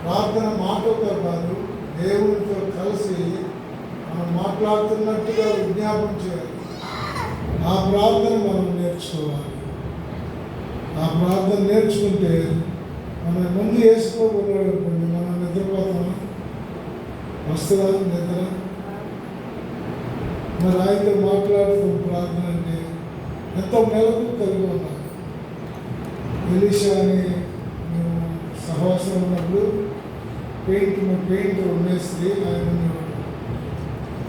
ప్రార్థన మాటతో కాదు, దేవునితో కలిసి మనం మాట్లాడుతున్నట్టుగా విజ్ఞాపం చేయాలి. ఆ ప్రార్థన మనం నేర్చుకోవాలి. ఆ ప్రార్థన నేర్చుకుంటే మనం ముందు వేసుకోకూడదు అనుకోండి, మనం నిద్రపోతామా? వస్తుందా నిద్ర? మరి ఆయనతో మాట్లాడుతూ ప్రార్థన అంటే ఎంతో మెలకు కలిగి ఉన్నాం. ఎలీషా అని మేము సహవాసం ఉన్నప్పుడు పెయింట్ మేస్త్రి ఆయన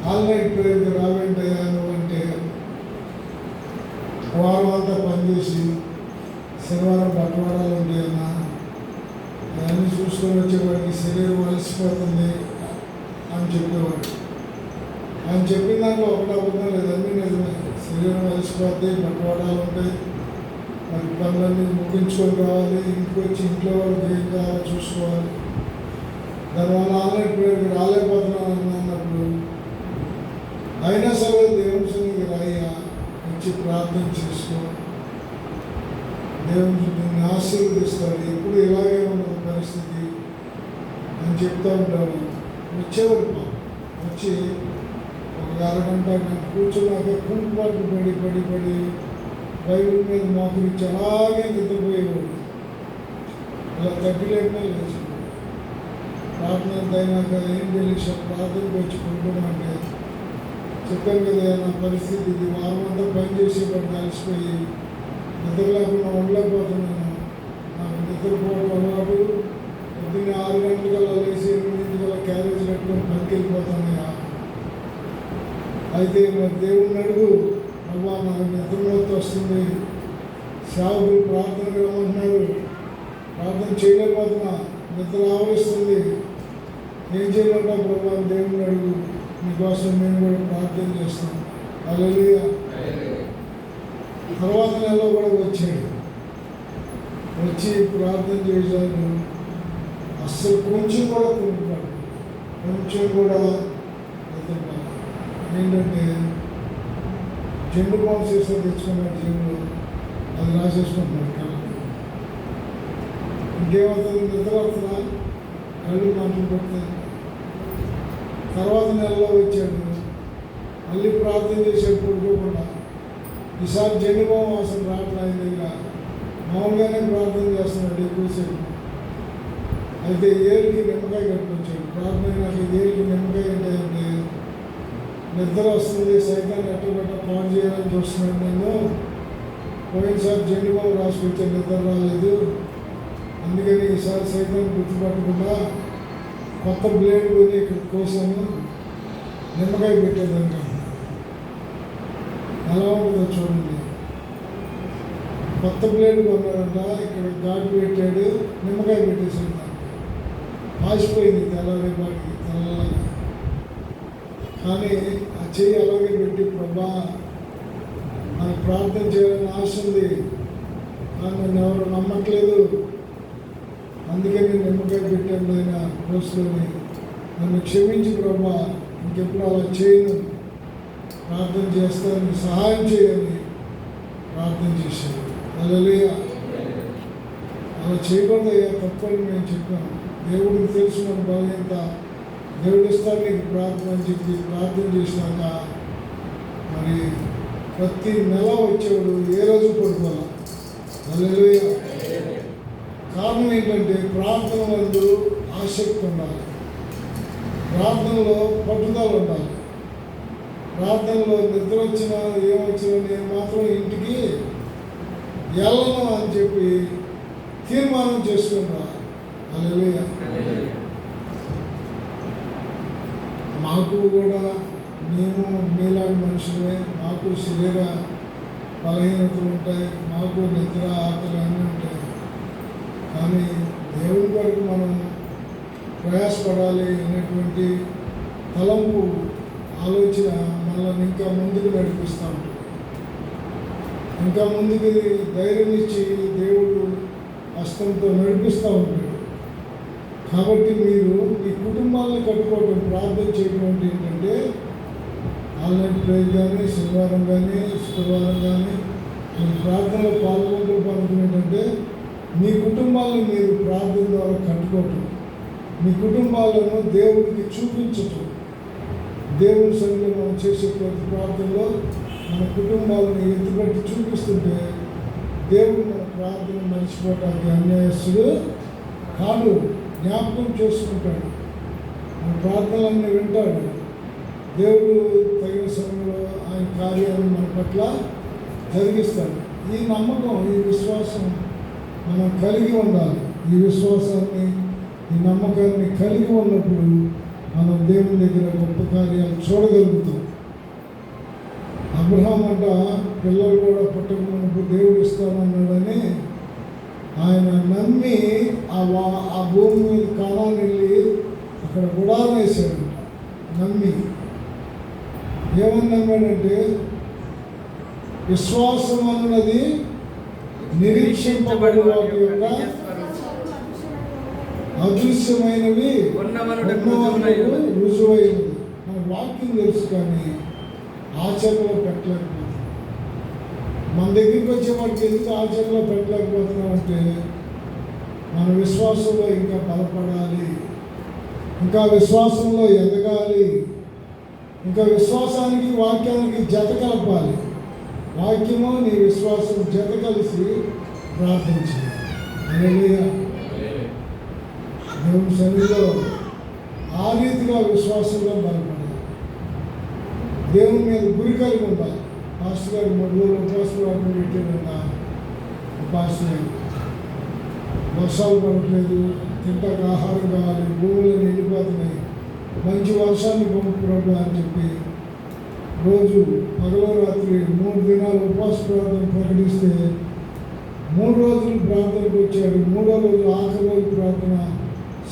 ఆల్ నైట్ ప్రేయర్కి రావేంటయ్యా నువ్వు అంటే, వారం అంతా పనిచేసి శనివారం బట్టవాడాలు ఉంటాయన్నా, అవన్నీ చూసుకొని వచ్చేవాడికి శరీరం అలసిపోతుంది అని చెప్పేవాడు. ఆయన చెప్పిన దాంట్లో ఒకటి అబద్ధం లేదు, అన్నీ నిజమే. శరీరం అలసిపోతే బట్టవాడాలు ఉంటాయి, మరి పనులన్నీ ముగించుకొని రావాలి, ఇంటికి వచ్చి ఇంట్లో వాళ్ళకి ఏం కావాలో చూసుకోవాలి. దానివల్ల ఆన్లైన్ ప్రేయర్కి రాలేకపోతున్నాను అన్నప్పుడు అయినా సరే దేవుని సన్నిధికి రాయ్యా, వచ్చి ప్రార్థన చేసుకో, దేవుని నిన్ను ఆశీర్వదిస్తాడు, ఎప్పుడు ఇలాగే ఉండదు పరిస్థితి అని చెప్తూ ఉంటాడు. వచ్చేవారు వచ్చి ఒక అరగంట గంట కూర్చున్నాక కుంకుపాటు పడి బైబిల్ మీద మోకరించి అలాగే నిద్రపోయేవాడు. ఇలా తగ్గిలేకుండా లేచి ప్రార్థన అయినాక ఏం తెలిసి ప్రార్థనకు వచ్చి పడుకున్నామంటే, చెప్పాను కదా నా పరిస్థితి ఇది, వారం అంతా పనిచేసేవాడిని అలసిపోయి నిద్ర లేకుండా ఉండలేకపోతున్నాను. నాకు నిద్రపోవడం అలవాటు. పొద్దున్నే 6 గంటలకల్లా లేచి 8 గంటలకల్లా క్యారేజ్ కట్టుకొని పనికి వెళ్ళిపోతానయ్యా. అయితే మరి దేవుడిని అడుగు, అవ్వా నాకు నిద్రలోకి వస్తుంది, సేవకులు ప్రార్థనకు రమ్మంటున్నారు, ప్రార్థన చేయలేకపోతున్నా, నిద్ర ఆవరిస్తుంది, ఏం చేయమంటావు ప్రభా? దేవుడిని అడుగు, మీకోసం మేము కూడా ప్రార్థన చేస్తాం. హల్లెలూయా. తర్వాత నెలలో కూడా వచ్చాడు, వచ్చి ప్రార్థన చేశాడు. అస్సలు కొంచెం కూడా కుంటున్నాడు, కొంచెం కూడా నిద్రపోతాడు. ఏంటంటే జెండు బాంబు చేస్తే తెచ్చుకున్నాడు, జేబులో అది రాసేసుకుంటున్నాడు కళ్ళు. ఇంకేమవుతుంది? నిద్ర వస్తుందా? కళ్ళు మంటలు పడుతుంది. తర్వాత నెలలో వచ్చాడు, మళ్ళీ ప్రార్థన చేసాడు పడుకోకుండా. ఈసారి జెండు బాంబు అసలు రావట్లేదు దగ్గర, మామూలుగానే ప్రార్థన చేస్తున్నాడు ఎక్కువసేపు. అయితే ఏలికి నిమ్మకాయ కట్టుకొచ్చాడు. ప్రార్థన నాకు ఏలికి నిమ్మకాయ అంటే నిద్ర వస్తుంది, సైతాన్ని ఎట్టబెట్ట పాడు చేయాలని చూస్తున్నాడు. నేను పోయినసారి జెండు బాంబు రాసుకొచ్చాను, నిద్ర రాలేదు, అందుకని ఈసారి సైతాన్ని గుర్తుపట్టకుండా కొత్త బ్లేడ్ కొని ఇక్కడ కోసాను, నిమ్మకాయ పెట్టేదాన్ని. ఎలా ఉంటుందో చూడండి. కొత్త బ్లేడ్ కొన్నాడంట, ఇక్కడ ఘాటు పెట్టాడు, నిమ్మకాయ పెట్టేసాడు. ఆసిపోయింది తెల్లరేపాటికి తెల్లగా. కానీ ఆ చెయ్యి అలాగే పెట్టి, ప్రభా నాకు ప్రార్థన చేయాలని ఆశ ఉంది, కానీ నన్ను ఎవరు నమ్మట్లేదు, అందుకని నిమ్మకాయ పెట్టాను ఆయన కోసుకొని, నన్ను క్షమించి ప్రభా, ఇంకెప్పుడు అలా చేయను, ప్రార్థన చేస్తాను, సహాయం చేయని ప్రార్థన చేశాను. హల్లెలూయా. అలా చేయకూడదయ్యా, తప్పని మేము చెప్పాము. దేవుడికి తెలుసు మన బలహీనత, దేవుడు ఇస్తాడు నీకు ప్రార్థన అని చెప్పి ప్రార్థన చేసినాక మరి ప్రతి నెల వచ్చేవాడు, ఏ రోజు పడుకోవాలి. హల్లెలూయా. కారణం ఏంటంటే ప్రార్థన వల్ల ఆసక్తి ఉండాలి, ప్రార్థనలో పట్టుదల ఉండాలి. ప్రార్థనలో నిద్ర వచ్చినా ఏమొచ్చినా నేను మాత్రం ఇంటికి వెళ్ళను అని చెప్పి తీర్మానం చేసుకుంటా. హల్లెలూయా. మాకు కూడా మేము మీలాంటి మనుషులే, మాకు శరీర బలహీనతలు ఉంటాయి, మాకు నిద్ర ఆకలి అన్నీ ఉంటాయి. కానీ దేవుని వరకు మనం ప్రయాసపడాలి అనేటువంటి తలంపు, ఆలోచన మనల్ని ఇంకా ముందుకు నడిపిస్తూ ఉంటుంది. ఇంకా ముందుకు ధైర్యం ఇచ్చి దేవుడు హస్తంతో నడిపిస్తూ ఉంటాడు. కాబట్టి మీరు మీ కుటుంబాలను కట్టుకోవడం, ప్రార్థన చేయడం అంటే ఏంటంటే ఆన్లైన్ ప్రేయర్ కానీ, శనివారం కానీ, శుక్రవారం కానీ మీరు ప్రార్థనలో పాల్గొనడం అనుకునేటంటే మీ కుటుంబాలను మీరు ప్రార్థన ద్వారా కట్టుకోవటం, మీ కుటుంబాలను దేవుడికి చూపించటం. దేవుని సన్నిధిలో మనం చేసే ప్రతి ప్రార్థనలో మన కుటుంబాలను ఎత్తుపెట్టి చూపిస్తుంటే దేవుడు మన ప్రార్థన మర్చిపోవటానికి అన్యాయస్తుడు కాదు, జ్ఞాపకం చేసుకుంటాడు, మన ప్రార్థనలన్నీ వింటాడు. దేవుడు తగిన సమయంలో ఆయన కార్యాలను మన పట్ల జరిగిస్తాడు. ఈ నమ్మకం, ఈ విశ్వాసం మనం కలిగి ఉండాలి. ఈ విశ్వాసాన్ని, ఈ నమ్మకాన్ని కలిగి ఉన్నప్పుడు మనం దేవుని దగ్గర గొప్ప కార్యాలు చూడగలుగుతాం. అబ్రహాం అంట పిల్లలు కూడా పుట్టకముందు దేవుడు ఇస్తానన్నాడని ఆయన నమ్మి ఆ భూమి మీద కానాన్ని వెళ్ళి అక్కడ గుడారం వేశాడు. నమ్మి ఏమని నమ్మాడంటే, విశ్వాసం అన్నది నిరీక్షింపబడి వాటి యొక్క అదృశ్యమైనవి రుజువైనది. మన వాక్యం తెలుసు కానీ ఆచరణలో పెట్టలేకపోతున్నాం. మన దగ్గరికి వచ్చే వాటికి ఎందుకు ఆచరణలో పెట్టలేకపోతున్నాం అంటే, మన విశ్వాసంలో ఇంకా బలపడాలి, ఇంకా విశ్వాసంలో ఎదగాలి, ఇంకా విశ్వాసానికి వాక్యానికి జత కలపాలి. వాక్యము నీ విశ్వాసం జత కలిసి ప్రార్థించాలి. హల్లెలూయా. దేవుని సన్నిధిలో ఆ రీతిగా విశ్వాసంలో బలపడాలి. దేవుని మీద గురి కలిగి ఉండాలి. పాస్టర్ గారు 3 రోజులు ఉపవాసం పెట్టాడన్నా, పాస్టర్ గారు వర్షాలు పడట్లేదు, తింటాక ఆహారం కావాలి, భూములను ఎండిపోతున్నాయి, మంచి వర్షాన్ని పంపుతున్నాడు అని చెప్పి రోజు పగలో రాత్రి 3 దినాలు ఉపవాస ప్రార్థన ప్రకటిస్తే 3 రోజులు ప్రార్థనకు వచ్చాడు. 3వ రోజు ఆఖరి రోజు ప్రార్థన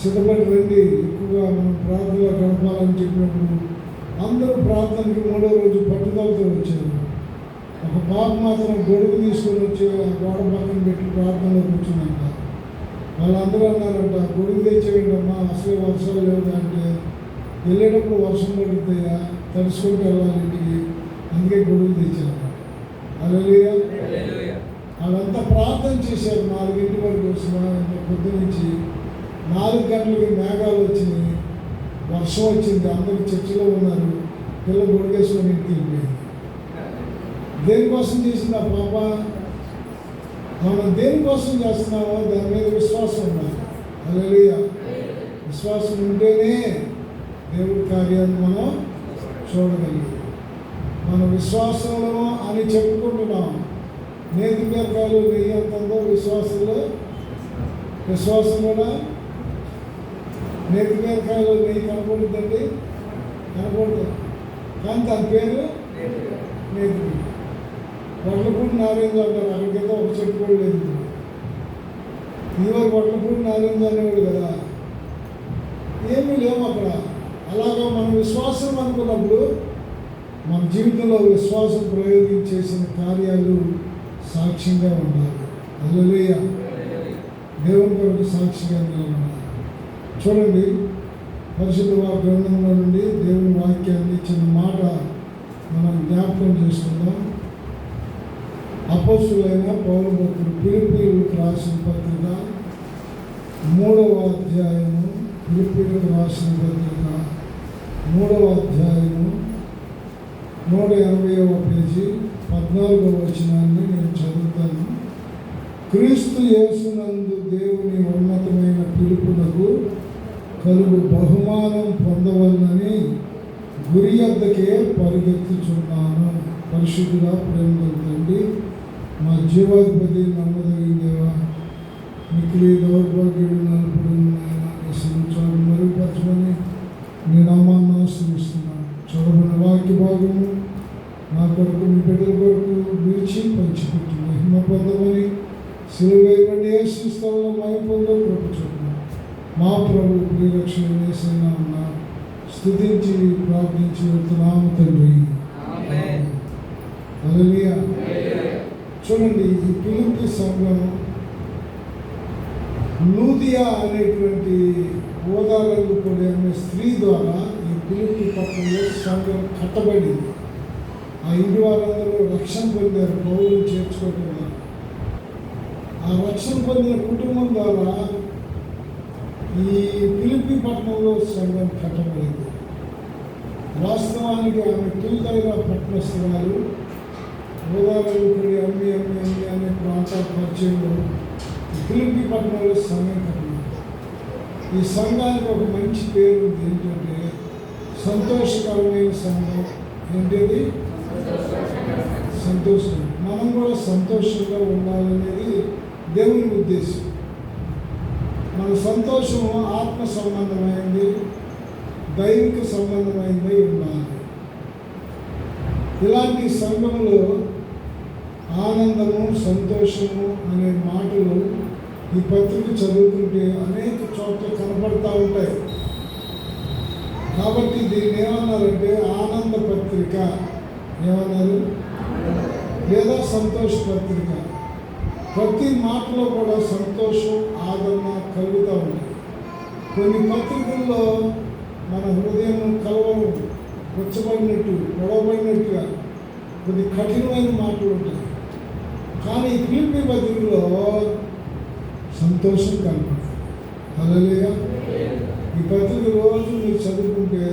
సిద్ధపడి రండి, ఎక్కువగా మనం ప్రార్థనలో గడపాలని చెప్పినప్పుడు అందరూ ప్రార్థనకి 3వ రోజు పట్టుదలతో వచ్చారు. ఒక పాప మాత్రం గొడుగు తీసుకొని వచ్చి గోడ పక్కన పెట్టి ప్రార్థనలో కూర్చున్నాక వాళ్ళందరూ అన్నారంట, గొడుగు తెచ్చేయండమ్మా, అసలే వర్షాలు లేవు అంటే, వెళ్ళేటప్పుడు వర్షం పడుతాయా, తడుచుకుంటూ వెళ్ళాలి ఇంటికి, అందుకే గొడుగు తెచ్చారన్నమాట. హల్లెలూయా. వాళ్ళంతా ప్రార్థన చేశారు 4 వరకు వచ్చిన పొద్దు నుంచి. 4 గంటలకి మేఘాలు వచ్చినాయి, వర్షం వచ్చింది, అందరూ చర్చిలో ఉన్నారు, పిల్ల గొడుగేసుకొని ఇంటికి వెళ్ళిపోయింది. దేనికోసం చేసింది ఆ పాప? మనం దేనికోసం చేస్తున్నామో దాని మీద విశ్వాసం ఉండాలి. హల్లెలూయా. విశ్వాసం ఉంటేనే దేవుడి కార్యాన్ని మనం చూడగలిగాం. మన విశ్వాసంలో అని చెప్పుకుంటున్నాం. నేతి బీరకాయలు నెయ్యి ఎంత ఉందో విశ్వాసంలో నేతి బీరకాయలు నెయ్యి కనపడుతుందండి, కనపడుతుంది, కానీ దాని పేరు నేతి బీర. వడ్లపూడి నారాయణ అంటారు, అక్కడికైతే ఒక చెట్టు కూడా లేదు. ఇదివరకు వడ్లపూడి నారాయణ అనేవాడు కదా, ఏమీ లేవు అక్కడ. అలాగా మనం విశ్వాసం అనుకున్నప్పుడు మన జీవితంలో విశ్వాసం ప్రయోగించేసిన కార్యాలు సాక్ష్యంగా ఉండాలి. హల్లెలూయా. దేవుని కొరకు సాక్షిగా నిలబడాలి. చూడండి, పరిశుద్ధ గ్రంథంలో నుండి దేవుని వాక్యాన్ని చిన్న మాట మనం జ్ఞాపకం చేసుకుందాం. అపోస్తులైన పౌలు భక్తుడు ఫిలిప్పీయులకు రాసిన పత్రిక 3వ అధ్యాయము, ఫిలిప్పీయులకు రాసిన పత్రిక 3వ అధ్యాయము 180వ పేజీ 14వ వచనాన్ని నేను చదువుతాను. క్రీస్తు యేసునందు దేవుని ఉన్నతమైన పిలుపునకు కలుగు బహుమానం పొందవలనని గురి వద్దకే పరిగెత్తుచున్నాను. పరిశుద్ధుడా, ప్రేమ తండ్రి, మా జీవాధిపతి, నమ్మదగిన మిక్కిలి దౌర్భాగ్యుడు నలుపుడు నాయన మెరుగుపరచమని నీ నామాన్ని ఆశ్రయిస్తున్నాను. చదవబడిన వాక్య భాగము నా కొరకు, మీ బిడ్డల కొరకు విరిచి పంచిపెట్టి మహిమ పొందమని, సిలువ వేయబడి యేసు స్థలంలో మహిమ పొందో కృప చూపుము. మా ప్రభు ప్రియరక్షణ యేసయ్య ఉన్న స్తుతించి ప్రార్థించి వెళ్తున్నాము తండ్రి. హల్లెలూయా. చూడండి, ఈ ఫిలిప్పీ సంఘం లూదియా అనేటువంటి ఓదాలకు కూడా అనే స్త్రీ ద్వారా ఈ ఫిలిప్పీ పట్టణంలో సంఘం కట్టబడింది. ఆ ఇంటి వారందరూ రక్షణ పొందారు, పౌరులు చేర్చుకోవటం ద్వారా. ఆ రక్షణ పొందిన కుటుంబం ద్వారా ఈ ఫిలిప్పీ పట్టణంలో సంఘం కట్టబడింది. వాస్తవానికి ఆమె తూతైన పట్టణస్తురాలు, గోదావరి అమ్మి అనే ప్రాంతాల పరిచయంలో ఫిలిప్పీ పట్టణంలో సంఘం కట్టబడింది. ఈ సంఘానికి ఒక మంచి పేరు ఉంది, ఏంటంటే సంతోషకరమైన సంఘం. ఏంటది? సంతోషం. మనం కూడా సంతోషంగా ఉండాలనేది దేవుని ఉద్దేశం. మన సంతోషం ఆత్మ సంబంధమైంది, దైవిక సంబంధమైనది ఉండాలి. ఇలాంటి సంఘంలో ఆనందము, సంతోషము అనే మాటలు ఈ పత్రిక చదువుతుంటే అనేక చోట్ల కనపడతా ఉంటాయి. కాబట్టి దీన్ని ఏమన్నారంటే ఆనంద పత్రిక ఏమన్నారు, లేదా సంతోష పత్రిక. ప్రతి మాటలో కూడా సంతోషం, ఆదరణ కలుగుతూ ఉంటాయి. కొన్ని పత్రికల్లో మన హృదయం కలవరం, గుచ్చబడినట్టు, గొడవబడినట్టుగా కొన్ని కఠినమైన మాటలు ఉంటాయి. కానీ ఈ ఫిలిప్పీ పత్రికలో సంతోషం కనపడుతుంది. హల్లెలూయా. ఈ పత్రిక రోజు మీరు చదువుకుంటే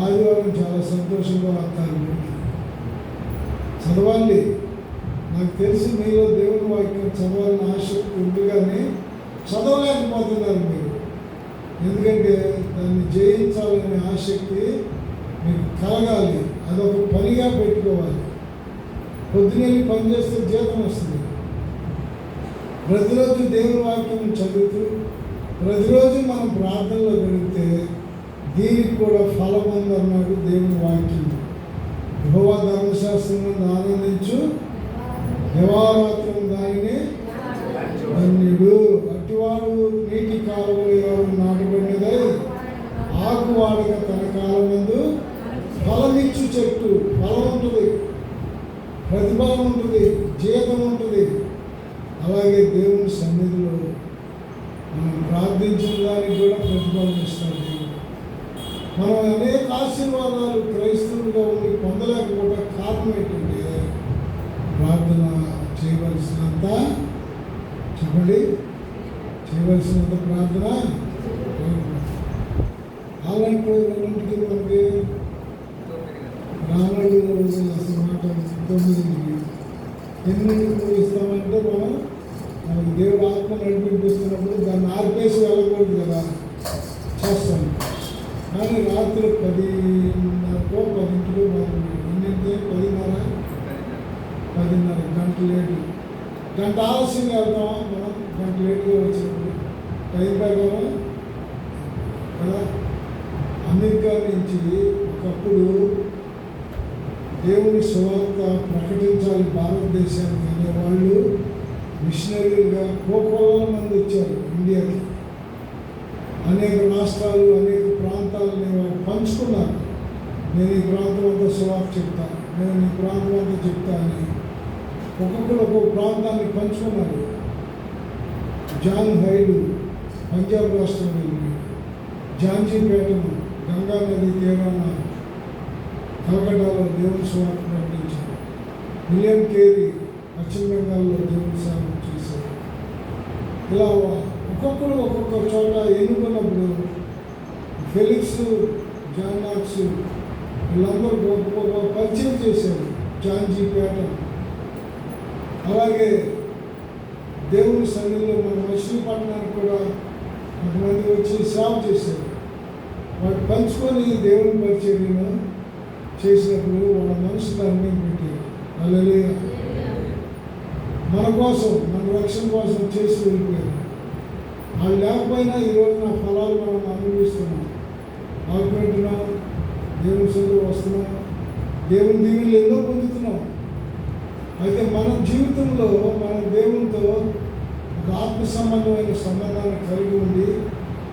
ఆదివారం చాలా సంతోషంగా వస్తారు. చదవాలి. నాకు తెలిసి మీలో దేవుని వాక్యం చదవాలని ఆసక్తి ఉంది, కానీ చదవలేకపోతున్నారు మీరు. ఎందుకంటే దాన్ని జయించాలనే ఆసక్తి మీకు కలగాలి. అదొక పనిగా పెట్టుకోవాలి. పొద్దునే పని చేస్తే జీతం వస్తుంది. ప్రతిరోజు దేవుని వాక్యం చదువుతూ ప్రతిరోజు మనం ప్రార్థనలో గడిపితే దీనికి కూడా ఫలం ఉందన్నాడు దేవుని వాక్యం. యెహోవా ధర్మశాస్త్రం ఆనందించు, దివారాత్రం దానిని ధన్యుడు. అట్టివాడు నీటి కాలువలు ఎవరు నాటబడినదై ఆకు వాడక తన కాలం ముందు ఫలమిచ్చు చెట్టు. ఫలం ఉంటుంది, ప్రతిఫలం ఉంటుంది, జీతం ఉంటుంది. అలాగే దేవుని సన్నిధిలో మనం ప్రార్థించిన దానికి కూడా ప్రతిఫలం ఇస్తాడు దేవుడు. మనం అనేక ఆశీర్వాదాలు క్రైస్తవులుగా ఉండి పొందలేకపోవడం కారణం ఏంటంటే ప్రార్థన చేయవలసినంత, చెప్పండి, చేయవలసినంత ప్రార్థన. అలాంటి రెండింటికి మనకి రాముడు అసలు మాట 9 ఎన్నింటికి ఇస్తామంటే మనకి దేవుడు ఆత్మ నడిపిస్తున్నప్పుడు దాన్ని ఆర్పేసి వెళ్ళకూడదు కదా, చేస్తాం. కానీ రాత్రి 10:30కో 10ంటికో ఎన్నింటి 10:30 గంట లేటు, గంట ఆలస్యంగా వెళ్తామా మనం, గంట లేటుగా వచ్చినప్పుడు టైం ప్రకారం కదా. అమెరికా నుంచి ఒకప్పుడు దేవుని సువార్త ప్రకటించాలి భారతదేశానికి అనే వాళ్ళు మిషనరీలుగా కోకోల మంది వచ్చారు ఇండియాకి. అనేక రాష్ట్రాలు, అనేక ప్రాంతాలని వాళ్ళు పంచుకున్నారు. నేను ఈ ప్రాంతం అంతా సువార్త చెప్తాను, నేను ఈ ప్రాంతం అంతా చెప్తా అని ఒక్కొక్కరు ఒక్కొక్క ప్రాంతాన్ని పంచుకున్నారు. జాన్ హైడ్ పంజాబ్ రాష్ట్రం వెళ్ళి, జాంజీపేటను గంగా నది తీరాన కలకటాలో దేవుని సువార్త ప్రకటించారు. విలియం కేరీ పశ్చిమ బెంగాల్లో దేవుని సేవ చేశారు. ఇలా ఒక్కొక్కరు ఒక్కొక్క చోట ఎన్నుకున్నప్పుడు ఫెలిక్స్, జాన్ నాక్స్ వీళ్ళందరూ గొప్ప పరిచయం చేశారు జాంజీపేట. అలాగే దేవుని సన్నిధిలో మన మచిలీపట్నానికి కూడా కొంతమంది వచ్చి సేవ చేశారు. వాటి పంచుకొని దేవుని పరిచర్యను చేసినప్పుడు వాళ్ళ మనసును అన్నీ పెట్టారు. హల్లెలూయా. మన కోసం, మన రక్షణ కోసం చేసి వెళ్ళిపోయారు. వాళ్ళు లేకపోయినా ఈరోజు నా ఫలాలు మనం అనుభవిస్తున్నాం, ఆడుకుంటున్నాం, దేవుని సన్నిధిలో వస్తున్నాం, దేవుని దీవెనలు ఎన్నో పొందుతున్నాం. అయితే మన జీవితంలో మన దేవునితో ఒక ఆత్మ సంబంధమైన సంబంధాన్ని కలిగి ఉండి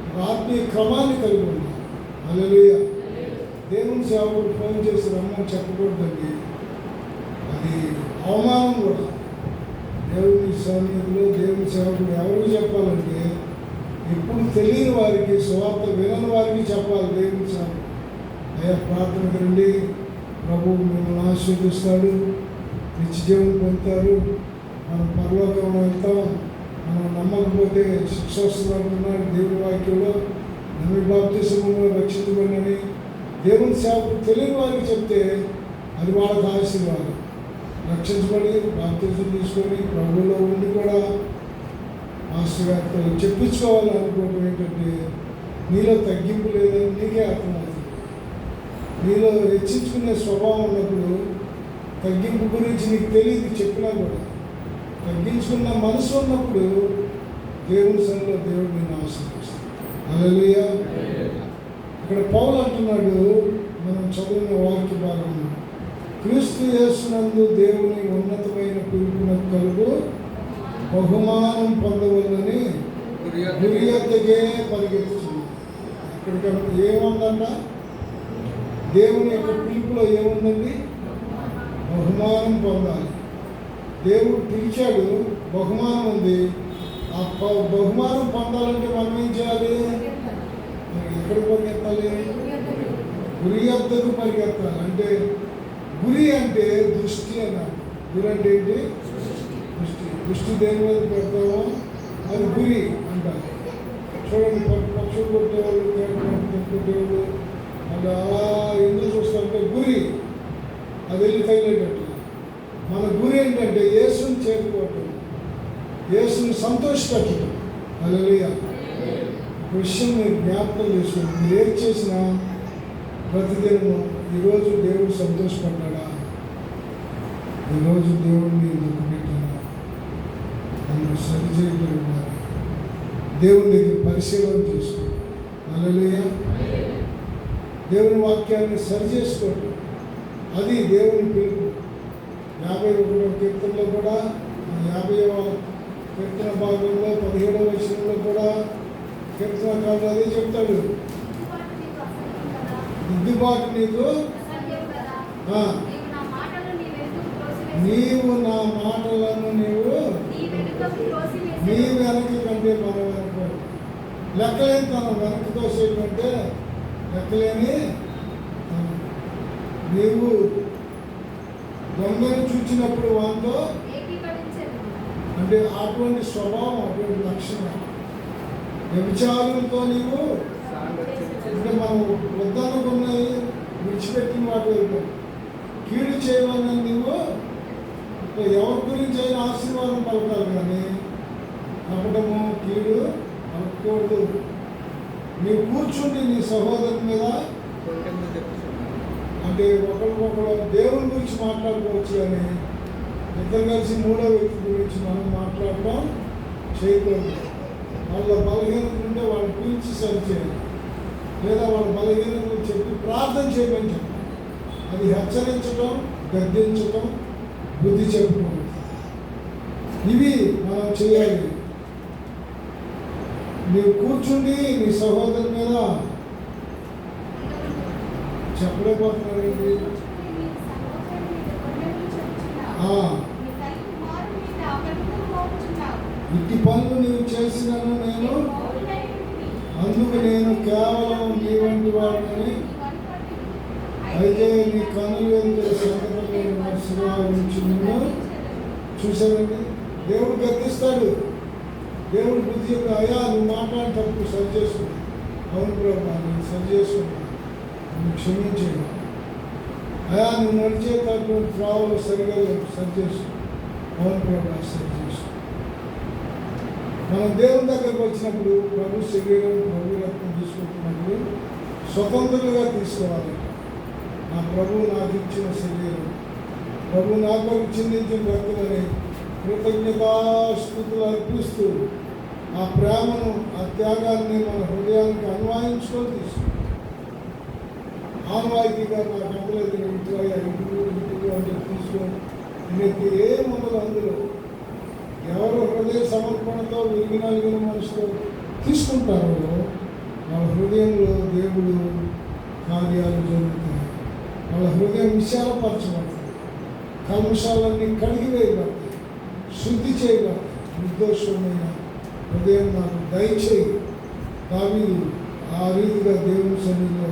ఒక ఆత్మీయ క్రమాన్ని కలిగి ఉండి. హల్లెలూయా. దేవుని సేవకుడు ఫోన్ చేసి రమ్మని చెప్పకూడదండి, అది అవమానం కూడా. దేవుని సన్నిధిలో దేవుని సేవకుడు ఎవరికి చెప్పాలంటే ఎప్పుడు తెలియని వారికి, సువార్త వినని వారికి చెప్పాలి. దేవుని సేవకుడు అయ్యా ప్రార్థనకు రండి, ప్రభువు మిమ్మల్ని ఆశీర్వదిస్తాడు, నిత్య జీవం పొందుతారు, మనం పరలోకం వెళ్తాం, మనం నమ్మకపోతే శిక్ష వస్తుంది అంటున్నాడు దేవుడి వాక్యంలో. నమ్మి బాప్తిసంలో రక్షించబడినని దేవుని సేవకు తెలియని వారికి చెప్తే అది వాళ్ళకి ఆశీర్వాదం. రక్షించబడి బాప్తిసం తీసుకొని ప్రభువులో ఉండి కూడా మాస్టర్ గారితో చెప్పించుకోవాలి అనుకోవడం ఏంటంటే నీలో తగ్గింపు లేదని నీకే అర్థమవుతుంది. నీలో హెచ్చించుకునే స్వభావం ఉన్నప్పుడు తగ్గింపు గురించి నీకు తెలియదు, చెప్పినా కూడా. తగ్గించుకున్న మనసు ఉన్నప్పుడు దేవుని సన్నిధిలో దేవుడు నిన్ను ఆశీర్వదిస్తాడు. హల్లెలూయా. ఇక్కడ పౌలు అంటున్నాడు, మనం చదివిన వాక్య భాగంలో, క్రీస్తు యేసునందు దేవుని ఉన్నతమైన పిలుపునకు కలుగు బహుమానం పొందవలని గురి యొద్దకే పరిగెత్తుతుంది. ఇక్కడికి ఏముందంట? దేవుని యొక్క పిలుపులో ఏముందండి? బహుమానం పొందాలి. దేవుడు పిలిచాడు, బహుమానం ఉంది. ఆ బహుమానం పొందాలంటే మనం ఏం చేయాలి? ఎక్కడికి పరిగెత్తాలి? గురి యొద్దకు పరిగెత్తాలి. అంటే గురి అంటే దృష్టి అన్నారు. గురి అంటే ఏంటి? దృష్టి. దృష్టి దేని మీద పెడతామో అది గురి అంటారు. చూడండి, పక్షులు కొట్టేవాళ్ళు, కొట్టేవాళ్ళు అది అలా ఎందుకు చూస్తారంటే గురి అది వెళ్ళి తగిలేటట్టు. మన గురి ఏంటంటే యేసుని చేరుకోవటం, యేసుని సంతోషపెట్టడం. హల్లెలూయా. విషయం మీరు జ్ఞాపకం చేసుకోండి. మీరు ఏం చేసినా ప్రతిదినము ఈరోజు దేవుడు సంతోషపడ్డా, ఈరోజు దేవుడిని దుఃఖపెట్టాను, నన్ను సరిచేయగలిగినారు. దేవుని దగ్గర పరిశీలన చేసుకోండి. హల్లెలూయా. దేవుని వాక్యాన్ని సరి చేసుకోండి. అది దేవుని పిలుపు. 51వ కీర్తనలో కూడా, 50వ కీర్తన భాగంలో 17వ వచనంలో కూడా కీర్తనకారుడు అదే చెప్తాడు. దిద్దుబాటు నీకు, నీవు నా మాటలను నీ వెనక కంటే మన వెనక లెక్కలేని తన వెనక తోసేటంటే లెక్కలేని నీవు దొంగను చూచినప్పుడు వాంతో అంటే అటువంటి స్వభావం, అటువంటి లక్షణం. వ్యభిచారులతో నీవు అంటే మనం వద్దనుకున్నాయి విడిచిపెట్టిన వాటి వెళ్తాం. కీడు చేయమని నీవు ఎవరి గురించి అయినా ఆశీర్వాదం పలకాలి, కానీ కపటము కీడు పలకూడదు. నీవు కూర్చుండి నీ సహోదరుని మీద అంటే ఒకరికొకరు దేవుని గురించి మాట్లాడుకోవచ్చు, కానీ ఇద్దరు కలిసి మూడో వ్యక్తి గురించి మనం మాట్లాడటం చేయకూడదు. వాళ్ళ బలహీనత ఉంటే వాళ్ళు పిలిచి సరిచేయాలి, లేదా వాళ్ళ బలహీనతలు చెప్పి ప్రార్థన చేయమని చెప్పాలి. అది హెచ్చరించడం, గద్దించడం, బుద్ధి చెప్పడం, ఇవి మనం చేయాలి. నీవు కూర్చుండి నీ సహోదరు మీద చెప్పలేకపోతున్నాడు. ఇట్టి పనులు నీవు చేసినను నేను అందుకు నేను కేవలం నీ వంటి వాడిని. అయితే నీ కనులు వెళ్తే సంగతులు మనసుగా ఉంచి నిన్ను చూశానండి. దేవుడు గద్దిస్తాడు. దేవుడు బుద్ధి చెప్పి, అయ్యా నువ్వు మాట్లాడేటప్పుడు సరి చేసుకుంటా. అవును ప్రభా, నేను సరి చేసుకుంటా, నువ్వు క్షమించను. అయ్యా నువ్వు నడిచేటటువంటి త్రావులు సరిగా సరి చేసుకో. అవును ప్రభా, సరి చేసుకో. మనం దేవుని దగ్గరకు వచ్చినప్పుడు ప్రభు శరీరం, ప్రభు రక్తం తీసుకుంటున్నప్పుడు స్వతంత్రంగా తీసుకోవాలి. నా ప్రభు నాకు ఇచ్చిన శరీరం, ప్రభు నాకు చిందించిన రక్తమని కృతజ్ఞతాస్తుతులు అర్పిస్తూ ఆ ప్రేమను, ఆ త్యాగాన్ని మన హృదయానికి అన్వాయించుకొని తీసుకుంటాం. ఆన్వాయితీగా నాకు అంతలేదు ఇంట్లో ఇంటికి అని తీసుకొని దీనికి ఏముండదు. అందులో ఎవరు హృదయ సమర్పణతో విరిగిన మనసుతో తీసుకుంటారో వాళ్ళ హృదయంలో దేవుడు కార్యాలు జరుగుతాయి. వాళ్ళ హృదయం విశాలపరచబడుతుంది, కల్మషాలన్నీ కడిగివేయబడతాయి, శుద్ధి చేయబడతాయి. నిర్దోషమైన హృదయం నాకు దయచేయి. దావీదు ఆ రీతిగా దేవుని సన్నిధిలో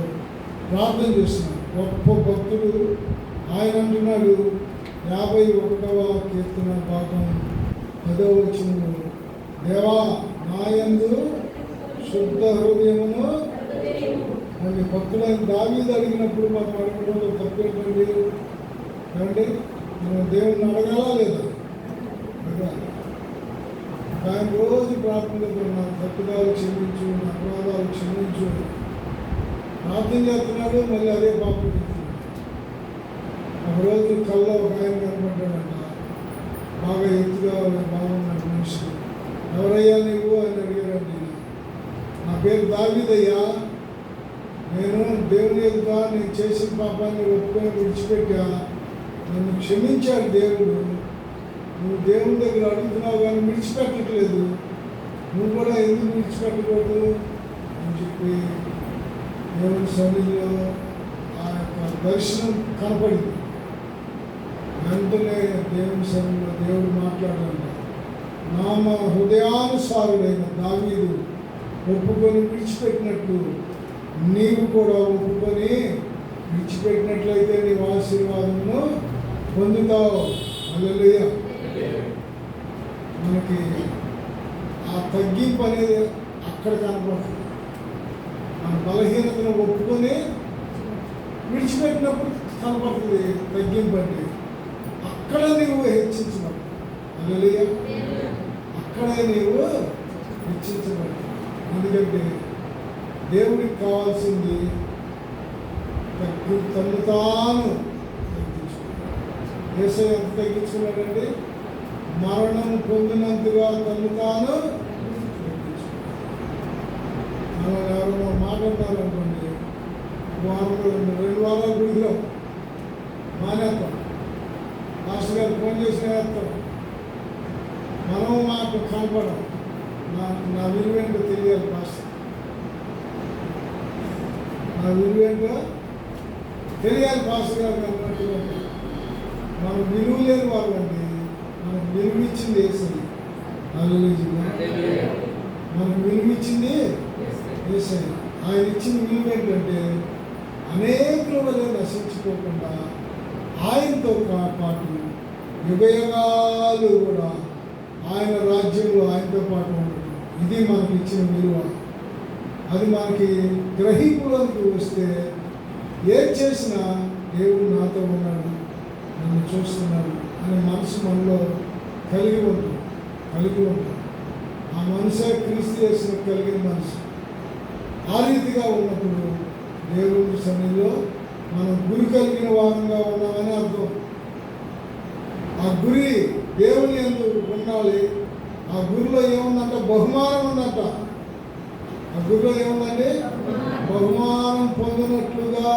ప్రార్థన చేస్తున్నాడు. గొప్ప భక్తుడు ఆయన అంటున్నాడు 51వ కీర్తన భాగం 10వ వచనంలో, దేవా నాయందు శుద్ధ హృదయమును. మళ్ళీ భక్తులైన దావీదు అడిగినప్పుడు మనం అడగడంలో తప్పేంటండి? ఏమండి, మనం దేవుణ్ణి అడగాలా లేదా? అడగాలి. ఆయన రోజు ప్రార్థనలో నా తప్పుదాలు క్షమించు, నా అపరాధాలు క్షమించు ప్రార్థన చేస్తున్నాడు. మళ్ళీ అదే పాపం చేస్తున్నాడు. ఒకరోజు కల్లో ఒక ఆయన కనపడ్డాడంట. బాగా ఎత్తుగా బాగున్నాడు మనిషి. ఎవరయ్యా నీవు అని అడిగాడండి. నా పేరు దావీదయ్యా, నేను దేవుని ఎదుట నేను చేసిన పాపాన్ని ఒప్పుకొని విడిచిపెట్టా, నన్ను క్షమించాడు దేవుడు. నువ్వు దేవుని దగ్గర అడుగుతున్నావు కానీ విడిచిపెట్టట్లేదు, నువ్వు కూడా ఎందుకు విడిచిపెట్టకూడదు అని చెప్పి దేవుని సన్నిధిలో ఆ యొక్క దర్శనం కనపడింది. వెంటనే దేవుని సన్నిధిలో దేవుడు మాట్లాడాడు. నామ హృదయానుసారుడైన దావీదు ఒప్పుకొని విడిచిపెట్టినట్లు నీవు కూడా ఒప్పుకొని విడిచిపెట్టినట్లయితే నీవు ఆశీర్వాదమును పొందుతావు. హల్లెలూయా. మనకి ఆ తగ్గింపు అనేది అక్కడ కనపడుతుంది. మన బలహీనతను ఒప్పుకొని విడిచిపెట్టినప్పుడు కనపడుతుంది తగ్గింపు అంటే. అక్కడ నీవు హెచ్చించబడు. హల్లెలూయా. అక్కడే నీవు హెచ్చించబడు. ఎందుకంటే దేవుడికి కావాల్సింది తను తాను తగ్గించుకున్నాడు. యేసయ్య ఎంత తగ్గించుకున్నాడండి? మరణం పొందినంతగా తను తాను తగ్గించుకున్నాడు. మనం ఎవరైనా మాట్లాడాలనుకోండి, వారం 2 వారాలు గుడిలో మానేస్తాం. మాస్టర్ గారు ఫోన్ చేసిన వేస్తాం. మనం మాకు కనపడం. నా విలువేంటో తెలియాలి మాస్టర్. నా విలువేంటో తెలియాలి మాస్టర్ గారు అన్నట్టుగా. మనం విలువ లేని వాళ్ళు అండి. మనకు విలువిచ్చింది యేసయ్య. హల్లెలూయా. మనకు విలువిచ్చింది యేసయ్య. ఆయన ఇచ్చిన విలువ ఏంటంటే అనేకుల వల్ల నశించుకోకుండా ఆయనతో పాటు యుగయుగాలు కూడా ఆయన రాజ్యంలో ఆయనతో పాటు ఉండటం. ఇది మనకి ఇచ్చిన విలువ. అది మనకి గ్రహింపులోకి వస్తే ఏం చేసినా దేవుడు నాతో ఉన్నాడు, నన్ను చూస్తున్నాడు అనే మనసు మనలో కలిగి ఉంటుంది. ఆ మనసే క్రీస్తు చేసిన కలిగిన మనసు. ఆ రీతిగా ఉన్నప్పుడు దేవుని సన్నిధిలో మనం గురి కలిగిన వారంగా ఉన్నామని అర్థం. ఆ గురి దేవుని యందు ఉండాలి. ఆ గురిలో ఏముందంట? బహుమానం ఉందంట. ఆ గురిలో ఏముందండి? బహుమానం పొందినట్లుగా.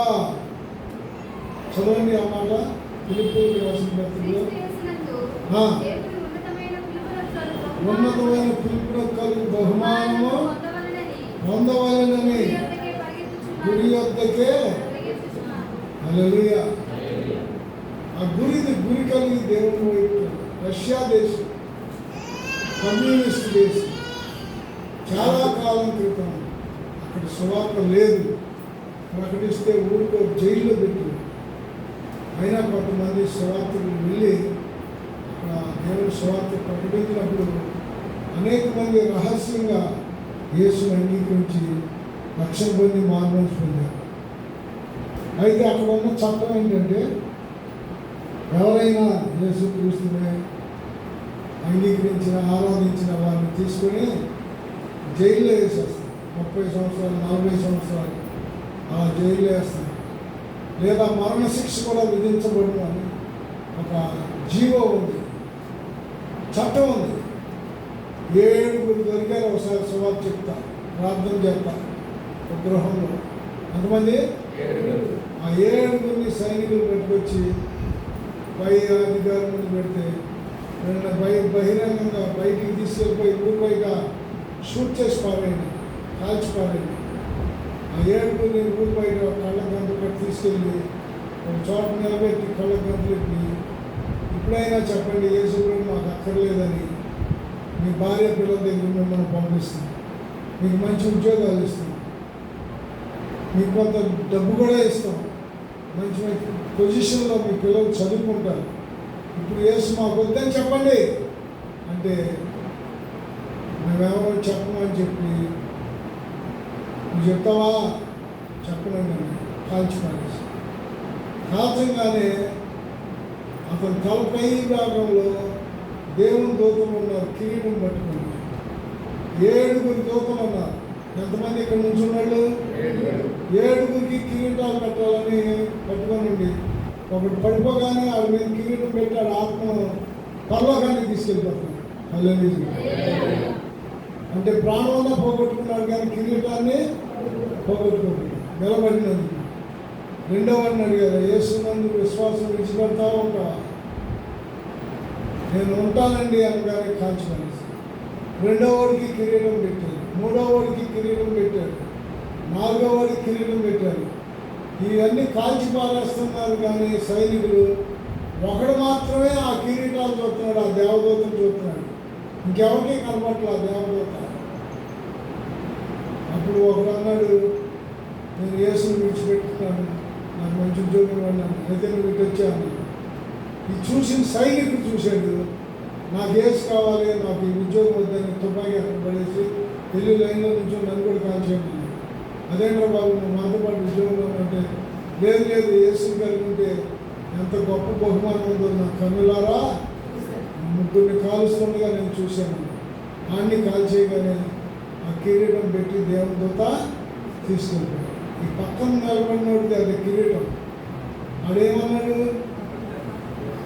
చదవండి ఆ మాట. ఫిలిప్పీయులకు రాసిన పత్రికలో ఉన్నతమైన పిలుపునకు కలుగు బహుమానము పొందవలెనని గురి వద్దకే. హల్లెలూయా. ఆ గురి కలిగి దేవుని వైపు. రష్యా దేశం కమ్యూనిస్ట్ దేశం. చాలా కాలం క్రితం అక్కడ సువార్త లేదు. ప్రకటిస్తే ఊరికో జైల్లో పెట్టి, అయినా కొంతమంది సువార్తలు వెళ్ళి అక్కడ దేవుని సువార్త ప్రకటించినప్పుడు అనేక మంది రహస్యంగా యేసుని అంగీకరించి రక్షణ పొంది మార్మోన్స్ పొందారు. అయితే అక్కడ ఉన్న చట్టం ఏంటంటే ఎవరైనా యేసుక్రీస్తుని అంగీకరించిన ఆరాధించిన వారిని తీసుకొని జైల్లో వేసేస్తారు. 30 సంవత్సరాలు 40 సంవత్సరాలు అలా జైల్లో వేస్తారు. లేదా మరణశిక్ష కూడా విధించబడును అని ఒక జీవో ఉంది, చట్టం ఉంది. 7 దొరికారు. ఒకసారి సువార్త చెప్తా, ప్రార్థన చేస్తా ఒక గృహంలో. ఎంతమంది? ఆ 7 సైనికులు పెట్టుకొచ్చి పై అధికారుల ముందు పెడితే బహిరంగంగా బయటికి తీసుకెళ్ళిపోయి ఊరు బయట షూట్ చేసి పారేయండి, కాల్చి పారేయండి. ఆ 7 ఊరు బయట కళ్ళ గంతులు తీసుకెళ్ళి ఒక చోట నిలబెట్టి కళ్ళ గంతులెట్టి, ఇప్పుడైనా చెప్పండి యేసు మాకు అక్కర్లేదని, మీ భార్య పిల్లల దగ్గర మిమ్మల్ని పంపిస్తాం, మీకు మంచి ఉద్యోగాలు ఇస్తాం, మీకు కొంత డబ్బు కూడా ఇస్తాం, మంచి మంచి పొజిషన్లో మీ పిల్లలు చదువుకుంటారు, ఇప్పుడు యేసు మాకు వద్దని చెప్పండి అంటే మేమెవరో చెప్పమని చెప్పి, నువ్వు చెప్తావా చెప్పనండి కాల్చి పారేసి. కాల్చంగానే అతని తలపై భాగంలో దేవుని దూతలు ఉన్నారు, కిరీటం పట్టుకున్నారు. 7 దూతలు ఉన్నారు. ఎంతమంది ఇక్కడ నుంచి ఉన్నాళ్ళు? 7 కిరీటాలు పెట్టాలని పట్టుకోనండి. ఒకటి పడిపోగానే వాడి మీద కిరీటం పెట్టాడు, ఆత్మను పరలోకాన్ని తీసుకెళ్ళిపోతున్నాడు. హల్లెలూయా. అంటే ప్రాణంలో పోగొట్టుకున్నాడు కానీ కిరీటాన్ని పోగొట్టుకుంటున్నాడు నిలబడినందుకు. రెండవ వాడిని అడిగారు, యేసునందు విశ్వాసం విడిచిపెడతావా ఉంటావా? నేను ఉంటానండి అనగానే కాల్చుకోవాలి. రెండవ వాడికి కిరీటం పెట్టాడు, మూడవ వాడికి కిరీటం పెట్టాడు, 4వ వాడికి కిరీటం పెట్టాడు. ఇవన్నీ కాల్చి పారేస్తున్నారు కానీ సైనికులు ఒకడు మాత్రమే ఆ కిరీటాలు చూస్తున్నాడు, ఆ దేవదూతను చూస్తున్నాడు. ఇంకెవరికి కనపట్ల ఆ దేవదూత. అప్పుడు ఒకడు అన్నాడు, నేను యేసుని విడిచిపెట్టుతున్నాను, నాకు మంచి ఉద్యోగం అన్నాను. అయితే నువ్వు ఇటు వచ్చాను. ఇది చూసిన సైనికుడు చూశాడు, నాకు యేసు కావాలి, నాకు ఈ ఉద్యోగం వద్దని తుపాకీ అక్కడ పడేసి వెళ్ళి లైన్లో నుంచి నన్ను కూడా కాల్చేయండి. అదేంట్రా బాబు నువ్వు మాతో పాటు ఉద్యోగంలో అంటే, లేదు లేదు యేసుని కలిగి ఉంటే ఎంత గొప్ప బహుమానం ఉందో నా కన్నులారా 3 కాలుస్తుండగా నేను చూశాను. ఆడిని కాల్చేయగానే ఆ కిరీటం పెట్టి దేవుని దూత తీసుకెళ్ళిపోయాడు. ఈ పక్కన నిలబడినోడిది అది కిరీటం. ఆడేమన్నాడు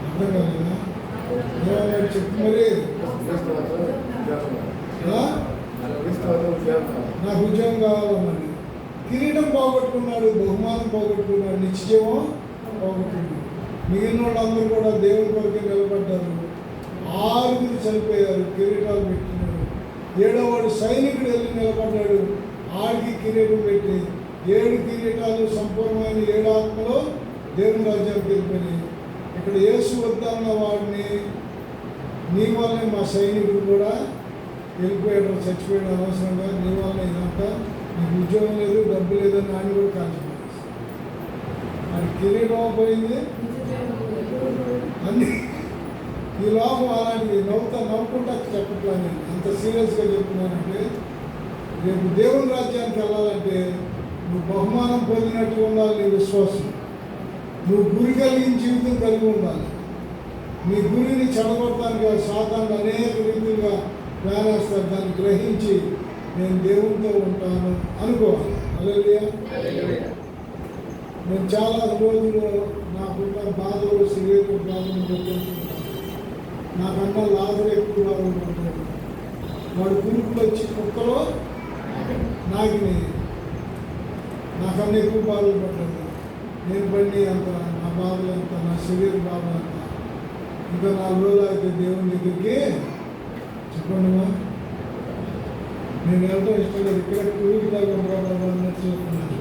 అర్థం కాలేదా? ఏమన్నాడు చెప్పు మరి. నాకు ఉద్యోగం కావాలన్నాడు. కిరీటం పోగొట్టుకున్నాడు, బహుమానం పోగొట్టుకున్నాడు, నిశ్చయం పోగొట్టుకున్నాడు. మిగిలిన వాళ్ళందరూ కూడా దేవుని కొరకే నిలబడ్డారు. 6 చనిపోయారు, కిరీటాలు పెట్టినాడు. 7వ వాడు సైనికుడు వెళ్ళి నిలబడ్డాడు, ఆడికి కిరీటం పెట్టి 7 కిరీటాలు సంపూర్ణమైన 7 ఆత్మలో దేవుని రాజ్యానికి వెళ్ళిపోయినాయి. ఇక్కడ యేసు వద్దన్న వాడిని నీ వల్లనే మా సైనికుడు కూడా వెళ్ళిపోయాడు, చచ్చిపోయాడు అనవసరంగా, నీ వల్లనే ఇదంతా, నీకు ఉద్యోగం లేదు డబ్బు లేదని ఆయన కూడా కాల్చిపోయాడు. అది కిరీటం పోయింది అన్ని. ఈ లోకం అలాంటిది నవ్వుకుంటా చెప్పట్లేదు. నేను అంత సీరియస్గా చెప్తున్నానంటే, రేపు దేవుని రాజ్యానికి వెళ్ళాలంటే నువ్వు బహుమానం పొందినట్టు ఉండాలి నీ విశ్వాసం. నువ్వు గురి కలిగిన జీవితం కలిగి ఉండాలి. నీ గురిని చెడగొట్టడానికి సాతాను అనేక రీతిలుగా ప్లాన్ వేస్తారు. దాన్ని గ్రహించి నేను దేవునితో ఉంటాను అనుకోవాలి. హల్లెలూయా. నేను చాలా రోజులు నాకున్న బాధలు శరీర బాధలు చెప్పుకుంటున్నాను. నాకన్నా లాభం ఎక్కువ ఉంటాడు. వాడు కురుకులు వచ్చి కుక్కలో నాకిని నాకన్నా ఎక్కువ బాధలు పడ్డాడు. నేను పడి అంత నా బాధలు అంత, నా శరీర బాధ అంత. ఇంకా 4 రోజులు అయితే దేవుని దగ్గరికి చెప్పండిమా నేను వెళ్ళడం ఇష్టం లేదు. ఇక్కడ కూలిలాగా అన్నట్టు చెప్తున్నాను.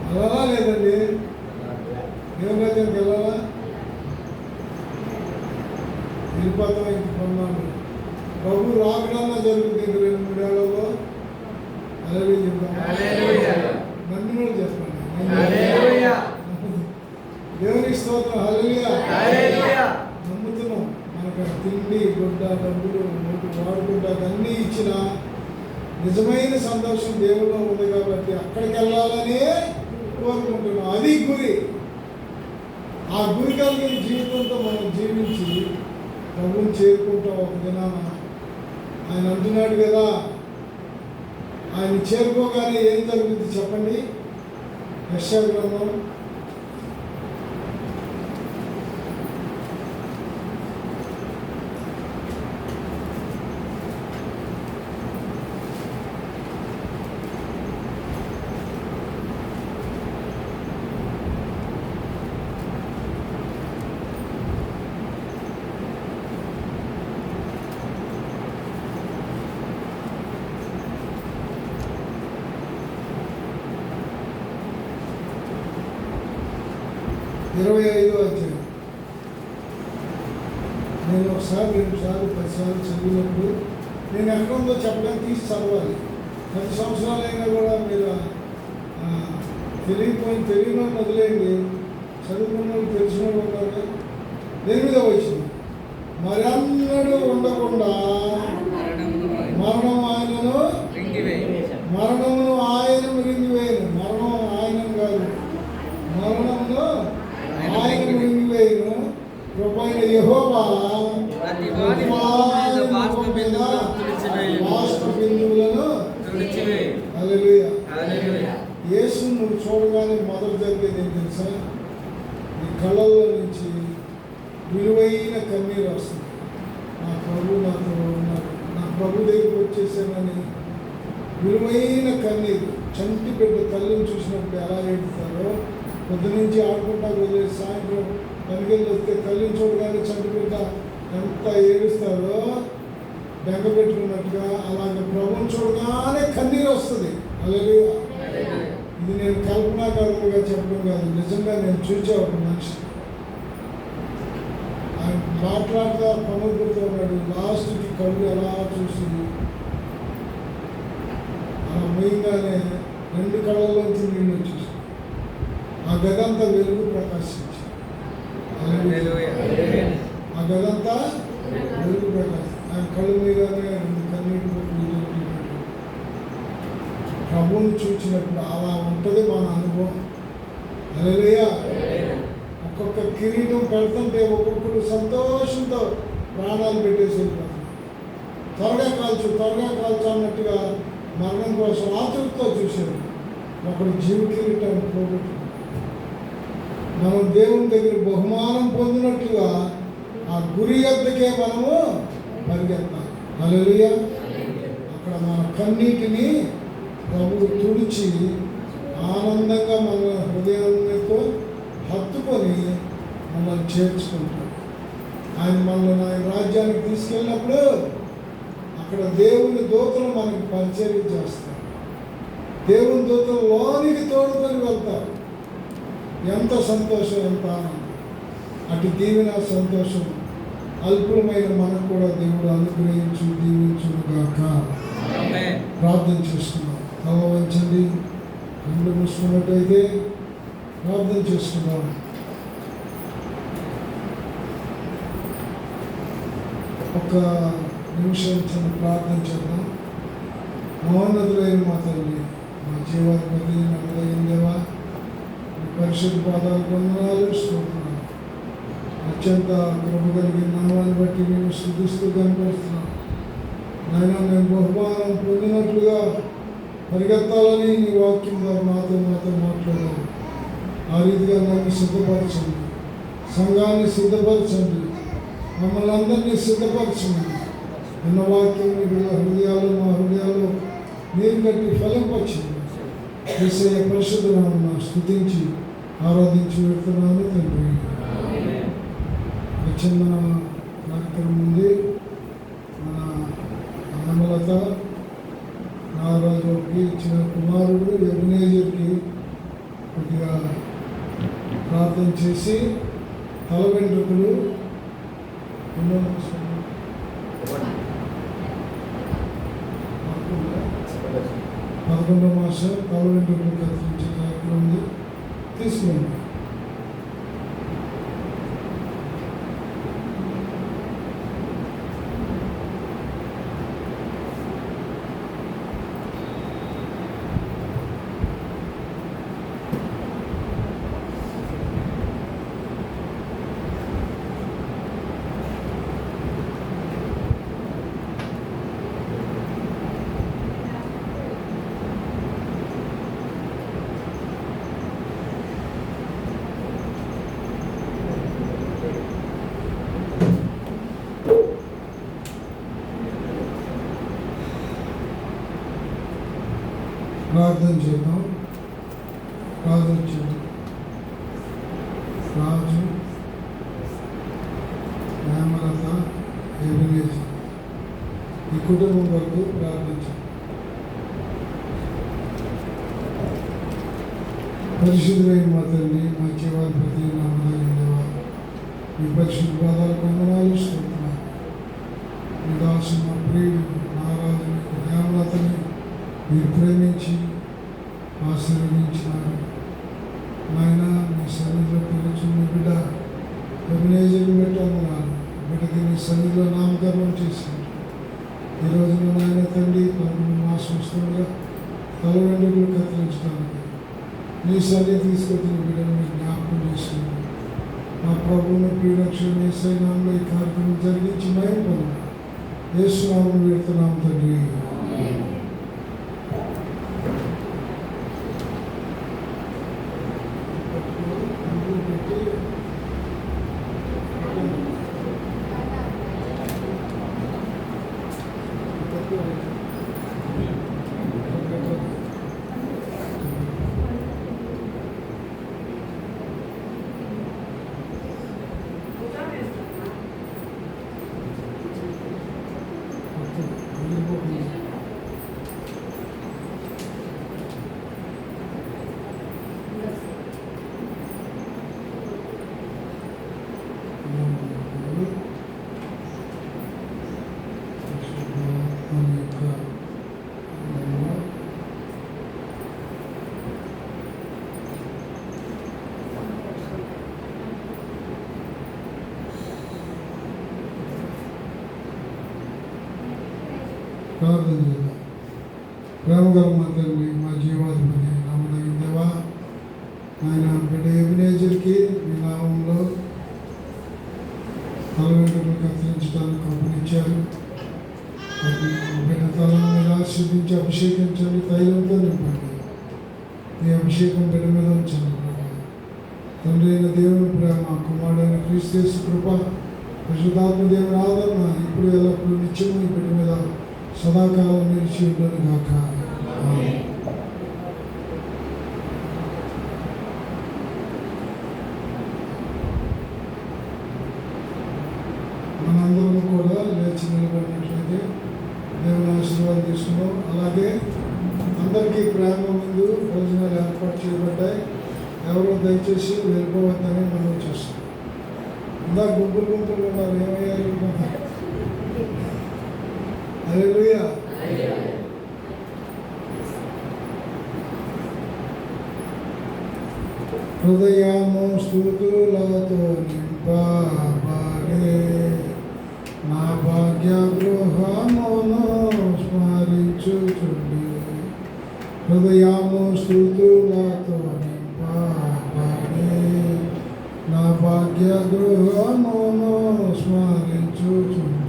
వెళ్ళాలా లేదండి? దేవుని రాజ్యానికి వెళ్ళాలా? వెళ్ళిపోతాం. ఇంక కొన్నాను ప్రభు రాకడన్నా జరుగుతుంది 2-3 ఏళ్లలో. అలాగే చెప్తాం. నన్ను కూడా చెప్పండి. దేవునికి స్తోత్రం. హల్లెలూయా. నమ్ముతున్నాం. మనకు తిండి గుడ్డ డబ్బులు వాడుకుంటాక అన్నీ ఇచ్చిన నిజమైన సంతోషం దేవుల్లో ఉంది కాబట్టి అక్కడికి వెళ్ళాలని కోరుకుంటున్నాం. అది గురి. ఆ గురి కలిగిన జీవితంతో మనం జీవించి ప్రభువుని చేరుకుంటాం ఒక దినాన. ఆయన అంటున్నాడు కదా, ఆయన చేరుకోగానే ఏం జరుగుతుంది చెప్పండి. యెషయా గ్రంథం 25వ అధ్యాయం. నేను ఒకసారి 2 సార్లు 10 సార్లు చదివినప్పుడు నేను ఎక్కడ ఉందో చెప్పడానికి తీసి చదవాలి. 10 సంవత్సరాలు అయినా కూడా మీరు తెలియని వదిలేయండి. చదువుకున్న వాళ్ళు తెలిసిన వాళ్ళు ఉన్నారు. దేని మీద వచ్చింది మరన్నడు ఉండకుండా మరణం ఆయనను మరణమును ఆయన మృంగివేయను. మరణం ఆయన కాదు, మరణమును ఆయన మృంగివేయను. ప్రభువైన యెహోవా వాస్తు బిందువులను హల్లెలూయా. యేసు నువ్వు చూడగానే మొదలు జరిగేది ఏం తెలుసా? నీ కళ్ళల్లో నుంచి విలువైన కన్నీరు వస్తుంది. నా ప్రభు నాతో ఉన్నాడు, నా ప్రభు దగ్గరికి వచ్చేసానని విలువైన కన్నీరు. చంటి బిడ్డ తల్లిని చూసినప్పుడు ఎలా ఏడుతారో, పొద్దు నుంచి ఆడుకుంటా వదిలేసి సాయంత్రం పనికెళ్ళి వస్తే తల్లిని చూడగానే చంటి బిడ్డ ఎంత ఏడుస్తారో బెంగ పెట్టుకున్నట్టుగా, అలాగే ప్రభుని చూడగానే కన్నీరు వస్తుంది. హల్లెలూయా. ఇది నేను కల్పనాకారులుగా చెప్పడం కాదు, నిజంగా నేను చూసే ఒక మనిషి. ఆయన మాట్లాడుతూ పనులు ఉన్నాడు. లాస్ట్కి కళ్ళు ఎలా చూసింది, అలా మెయిన్గానే 2 కళ్ళలోంచి నీళ్ళు వచ్చేసి ఆ గదంతా వెలుగు ప్రకాశించి, ఆ గదంతా వెలుగు ప్రకాశం. ఆయన కళ్ళు మీదనే 2 కన్నీటి ప్రభువుని చూసినప్పుడు అలా ఉంటుంది మన అనుభవం. హల్లెలూయా. ఒక్కొక్క కిరీటం పెడుతుంటే ఒక్కొక్కరు సంతోషంతో ప్రాణాలు పెట్టేసి వెళ్ళిపోతున్నారు. త్వరగా కాల్చు అన్నట్టుగా మరణం కోసం ఆతృతతో చూశారు. ఒకడు జీవ కిరీటాన్ని పోగొట్టు. మనం దేవుని దగ్గర బహుమానం పొందినట్లుగా ఆ గురి యొద్దకే మనము పరిగెత్తాలి. హల్లెలూయా. అక్కడ మన కన్నీటిని ప్రభువు తుడిచి ఆనందంగా మన హృదయంతో హత్తుకొని మనల్ని చేర్చుకుంటాడు. ఆయన మనల్ని ఆయన రాజ్యానికి తీసుకెళ్ళినప్పుడు అక్కడ దేవుని దూతలు మనకి పరిచర్య చేస్తారు. దేవుని దూతలు లోనికి తోడుకొని వెళ్తారు. ఎంత సంతోషం, ఎంత ఆనందం. అటు దీవెన సంతోషం అల్పులమైన మనకు కూడా దేవుడు అనుగ్రహించు దీవించుగాక. ప్రార్థన చేసుకున్నాం. తల వంచండి, కళ్ళు మూసుకున్నట్టయితే ప్రార్థన చేసుకున్నాం. ఒక నిమిషం చిన్న ప్రార్థన చేద్దాం. మహోన్నతులైన మా తల్లి, మా జీవాధిపతి, నమ్మదగిన దేవా, మీ పరిశుద్ధ పాదాలకు వందనాలు, స్తోత్రాలు. అత్యంత కృప కలిగిన నామాన్ని బట్టి మేము స్తుతిస్తూ కనపడుతున్నాం. నాయన, మేము బహుమానం పొందినట్లుగా పరిగెత్తాలని నీ వాక్యం ద్వారా మాతో మాట్లాడాలి. ఆ రీతిగా నన్ను సిద్ధపరచండి, సంఘాన్ని సిద్ధపరచండి, మమ్మల్ని అందరినీ సిద్ధపరచండి. ఉన్న వాక్యం హృదయాలు మా హృదయాలు నీరు కట్టి ఫలింపచ్చింది. యేసయ్య పరిశుద్ధ నామమున స్తుతించి ఆరాధించి పెడుతున్నాను తండ్రి. చిన్న కార్యక్రమం ఉంది. మన హేమలత నాగరాజుకి ఇచ్చిన కుమారుడు ఎబినేజర్కి కొద్దిగా ప్రార్థన చేసి తల వెంట్రుకలు 11వ మాసం తల వెంట్రుకలు కత్తిరించే కార్యక్రమం ఉంది. తీసుకోండి. ప్రార్థన చేద్దాం. ప్రార్థన చేద్దాం. రాజు, హేమలత, ఎబినేజర్ ఈ కుటుంబం వరకు ప్రార్థించాం. పరిశుద్ధులైన మా తల్లి, మా జీవాధిపతి, నమ్మదగిన దేవా, మీ పరిశుద్ధ పాదాలకు వందనాలు, స్తోత్రాలు. మీ దాసు మా ప్రియుడు నారాజుని, హేమలతని మీరు ప్రేమించి ఆశీర్వదించినారు. నాయన, మీ సన్నిధిలో పిలుచు మీ బిడ్డ ఎబినేజర్ని పెట్టాము. బిడ్డకి నీ సన్నిధిలో నామకరణం చేశారు. ఈ రోజున నాయన తండ్రి 11 మాసం వస్తుండగా తల వెంట్రుకలు కత్తిరించడానికి నీ సన్నిధి తీసుకొచ్చిన బిడ్డను మీరు జ్ఞాపకం చేసుకుని మా ప్రభువుని ప్రియరక్షణ యేసు నామములో ఈ కార్యక్రమం జరిగించి మహిమ పొందాలి. యేసు నామములో వేడుతున్నాం తండ్రి. ప్రార్థన చేద్దాం. ప్రేమగల మా తండ్రి, మా జీవాధిపతి, నామదగిన దేవా, ఆయన బిడ్డ ఎబినేజర్కి మీ నామంలో తల వెంట్రుకలు కత్తిరించడానికి కృపనిచ్చారు. బిడ్డ తలను మీద ఆశీర్వదించి అభిషేకించండి, తైలంతో నింపండి. మీ అభిషేకం బిడ్డ మీద ఉంచండి. తండ్రి అయిన దేవుని ప్రేమ, కుమారుడైన క్రీస్తు యేసు కృప, పరిశుద్ధాత్మ దేవుని ఆదరణ ఇప్పుడు ఎల్లప్పుడూ నిత్యము ఈ బిడ్డ మీద సదాకాలం నిలిచి ఉండను గాక. మనందరం కూడా లేచి నిలబడినట్లయితే దేవుని ఆశీర్వాదం తీసుకున్నాం. అలాగే అందరికీ ప్రేమ ముందు భోజనాలు ఏర్పాటు చేయబడ్డాయి. ఎవరో దయచేసి వెళ్ళిపోవద్దని మనం చూస్తాం. ఇందాక గుంపులు ఉన్నారు, ఏమయ్యారు? హల్లెలూయా. హృదయము స్తుతులతో నింపబడే నా భాగ్య గృహమును స్మరించుచుండి. హృదయము స్తుతులతో నింపబడే నా భాగ్య గృహమును స్మరించుచుండి.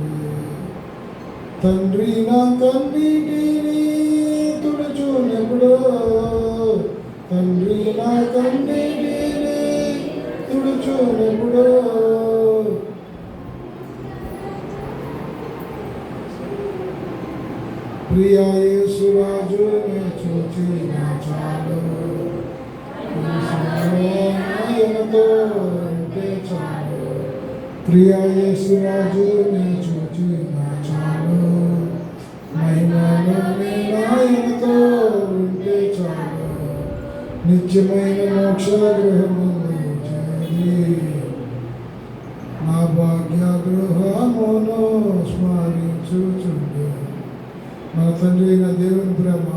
తండ్రి నా కన్నీటిని తుడుచునెప్పుడో, తండ్రి నా కన్నీటిని తుడుచునెప్పుడో, ప్రియ యేసురాజుని చూచిన చాలు, ఆయనతో ఉంటే చాలు. ప్రియ యేసురాజుని చూచిన చాలు, మహిమలోని ఆయనతో ఉంటే చాలు. నిత్యమైన మోక్ష గృహమును చేరి నా భాగ్య గృహమును స్మరించుచుండే. మన తండ్రి అయిన దేవుని ప్రేమ,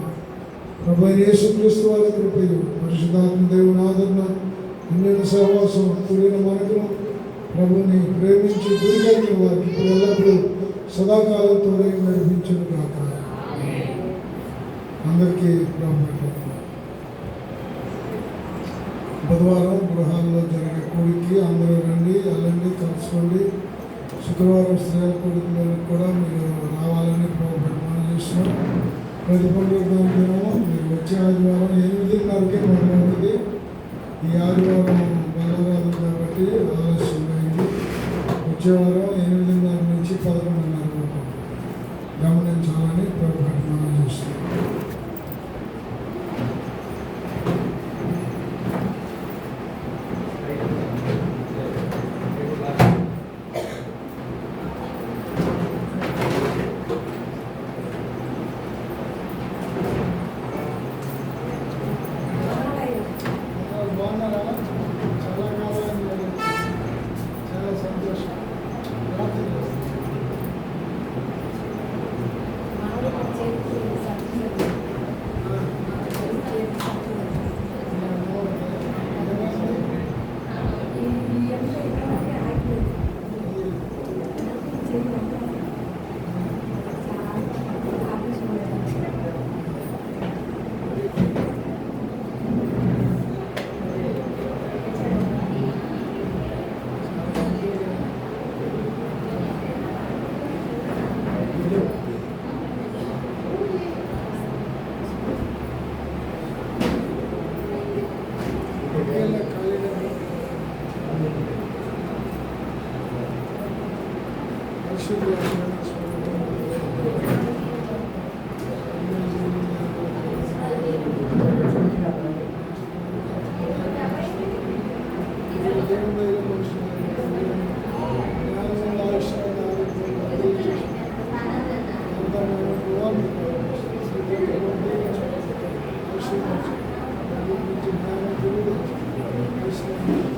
ప్రభువైన యేసుక్రీస్తు వారి కృపయు, పరిశుద్ధాత్మ దేవుని ఆదరణ, అన్యుల సహవాసం కూడిన మనకు ప్రభుని ప్రేమించి గురిగలిగిన వారికి ఇప్పుడు ఎల్లప్పుడూ సదాకాలంతో నడిపించును కాక. అందరికీ బుధవారం గృహాల్లో జరిగే కూడికి అందరూ రండి, వెళ్ళండి, కలుసుకోండి. శుక్రవారం స్త్రీల కూడికి కూడా మీరు రావాలని మనం చేస్తున్నాం. ప్రతి పండుగ దినము మీరు వచ్చే ఆదివారం 8:30కి మొదలవుతుంది. ఈ ఆదివారం బలరాదు కాబట్టి ఆలస్యం అయింది. వచ్చేవారం 8:30 నుంచి 11:30 వరకు గమనించాలని మనం చేస్తున్నాం. తీసుకున్నాను. దాని గురించి జ్ఞానం తెలియదు. క్రైస్తవుని